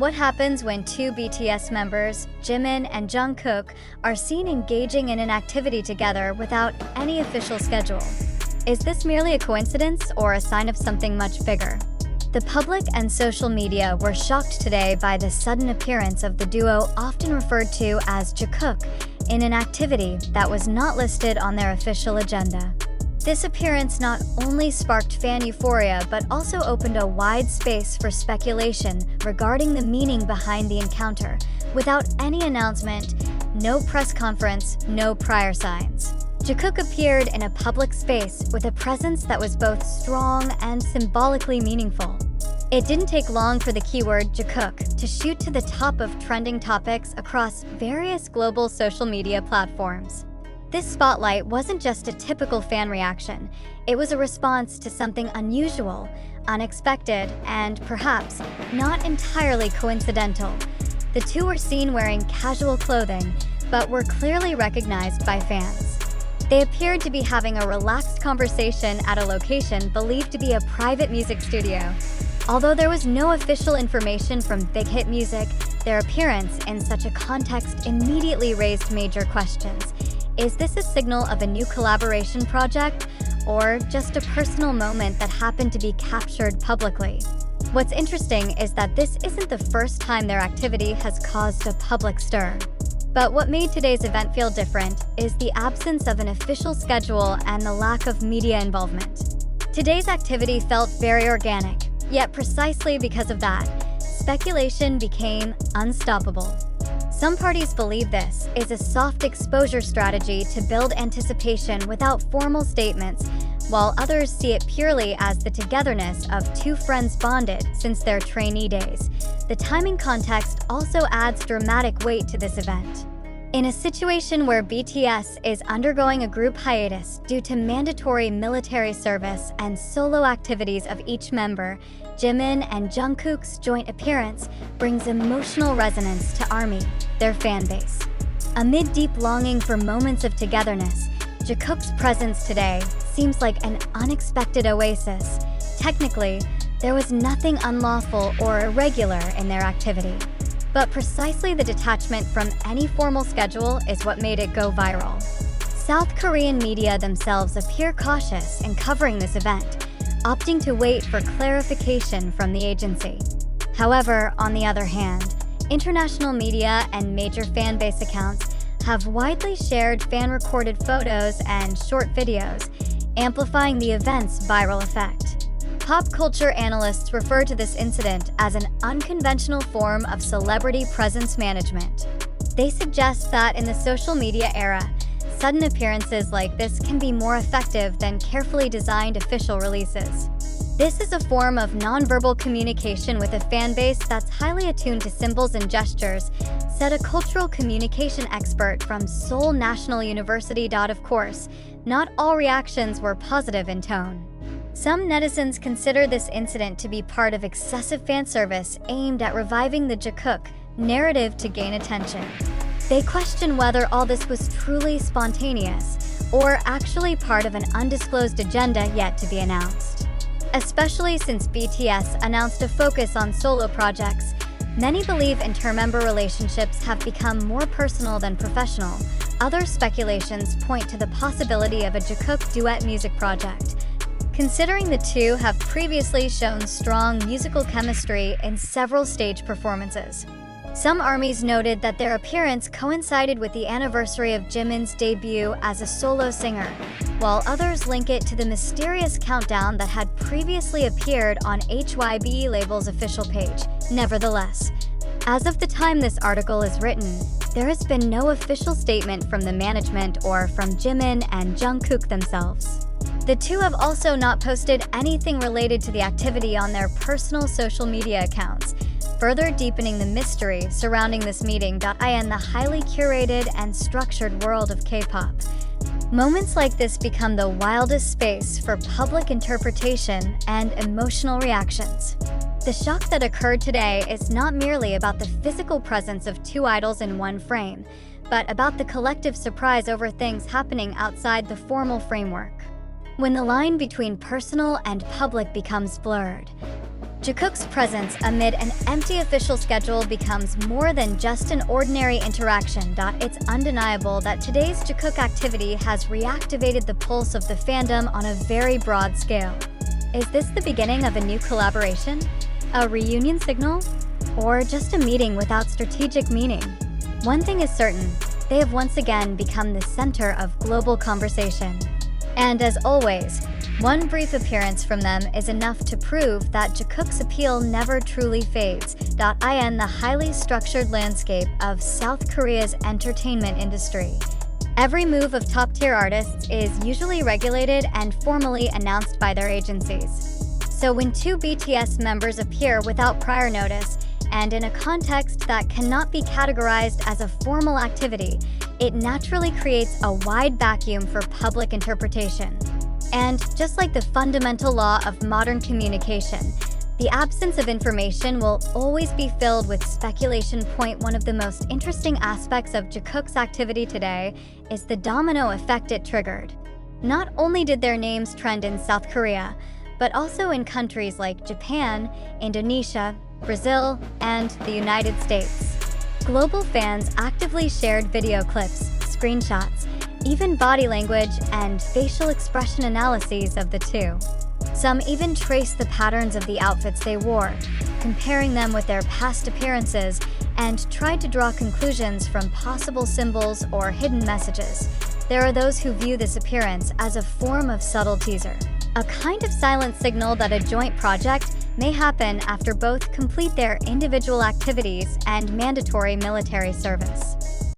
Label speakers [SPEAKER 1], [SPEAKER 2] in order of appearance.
[SPEAKER 1] What happens when two BTS members, Jimin and Jungkook, are seen engaging in an activity together without any official schedule? Is this merely a coincidence or a sign of something much bigger? The public and social media were shocked today by the sudden appearance of the duo often referred to as Jikook in an activity that was not listed on their official agenda. This appearance not only sparked fan euphoria but also opened a wide space for speculation regarding the meaning behind the encounter. Without any announcement, no press conference, no prior signs, Jikook appeared in a public space with a presence that was both strong and symbolically meaningful. It didn't take long for the keyword Jikook to shoot to the top of trending topics across various global social media platforms. This spotlight wasn't just a typical fan reaction. It was a response to something unusual, unexpected, and perhaps not entirely coincidental. The two were seen wearing casual clothing, but were clearly recognized by fans. They appeared to be having a relaxed conversation at a location believed to be a private music studio. Although there was no official information from Big Hit Music, their appearance in such a context immediately raised major questions. Is this a signal of a new collaboration project, or just a personal moment that happened to be captured publicly? What's interesting is that this isn't the first time their activity has caused a public stir. But what made today's event feel different is the absence of an official schedule and the lack of media involvement. Today's activity felt very organic, yet precisely because of that, speculation became unstoppable. Some parties believe this is a soft exposure strategy to build anticipation without formal statements, while others see it purely as the togetherness of two friends bonded since their trainee days. The timing context also adds dramatic weight to this event. In a situation where BTS is undergoing a group hiatus due to mandatory military service and solo activities of each member, Jimin and Jungkook's joint appearance brings emotional resonance to ARMY, their fan base. Amid deep longing for moments of togetherness, Jikook's presence today seems like an unexpected oasis. Technically, there was nothing unlawful or irregular in their activity. But precisely the detachment from any formal schedule is what made it go viral. South Korean media themselves appear cautious in covering this event, opting to wait for clarification from the agency. However, on the other hand, international media and major fan base accounts have widely shared fan-recorded photos and short videos, amplifying the event's viral effect. Pop culture analysts refer to this incident as an unconventional form of celebrity presence management. They suggest that in the social media era, sudden appearances like this can be more effective than carefully designed official releases. This is a form of nonverbal communication with a fan base that's highly attuned to symbols and gestures, said a cultural communication expert from Seoul National University. Of course, not all reactions were positive in tone. Some netizens consider this incident to be part of excessive fan service aimed at reviving the Jikook narrative to gain attention. They question whether all this was truly spontaneous or actually part of an undisclosed agenda yet to be announced. Especially since BTS announced a focus on solo projects, many believe intermember relationships have become more personal than professional. Other speculations point to the possibility of a Jikook duet music project, considering the two have previously shown strong musical chemistry in several stage performances. Some ARMYs noted that their appearance coincided with the anniversary of Jimin's debut as a solo singer, while others link it to the mysterious countdown that had previously appeared on HYBE label's official page. Nevertheless, as of the time this article is written, there has been no official statement from the management or from Jimin and Jungkook themselves. The two have also not posted anything related to the activity on their personal social media accounts, further deepening the mystery surrounding this meeting. In the highly curated and structured world of K-pop, moments like this become the wildest space for public interpretation and emotional reactions. The shock that occurred today is not merely about the physical presence of two idols in one frame, but about the collective surprise over things happening outside the formal framework. When the line between personal and public becomes blurred, Jikook's presence amid an empty official schedule becomes more than just an ordinary interaction. It's undeniable that today's Jikook activity has reactivated the pulse of the fandom on a very broad scale. Is this the beginning of a new collaboration? A reunion signal? Or just a meeting without strategic meaning? One thing is certain, they have once again become the center of global conversation. And as always, one brief appearance from them is enough to prove that Jikook's appeal never truly fades. In the highly structured landscape of South Korea's entertainment industry, every move of top-tier artists is usually regulated and formally announced by their agencies. So when two BTS members appear without prior notice, and in a context that cannot be categorized as a formal activity, it naturally creates a wide vacuum for public interpretation. And just like the fundamental law of modern communication, the absence of information will always be filled with speculation. One of the most interesting aspects of Jikook's activity today is the domino effect it triggered. Not only did their names trend in South Korea, but also in countries like Japan, Indonesia, Brazil, and the United States. Global fans actively shared video clips, screenshots, even body language and facial expression analyses of the two. Some even traced the patterns of the outfits they wore, comparing them with their past appearances, and tried to draw conclusions from possible symbols or hidden messages. There are those who view this appearance as a form of subtle teaser, a kind of silent signal that a joint project may happen after both complete their individual activities and mandatory military service.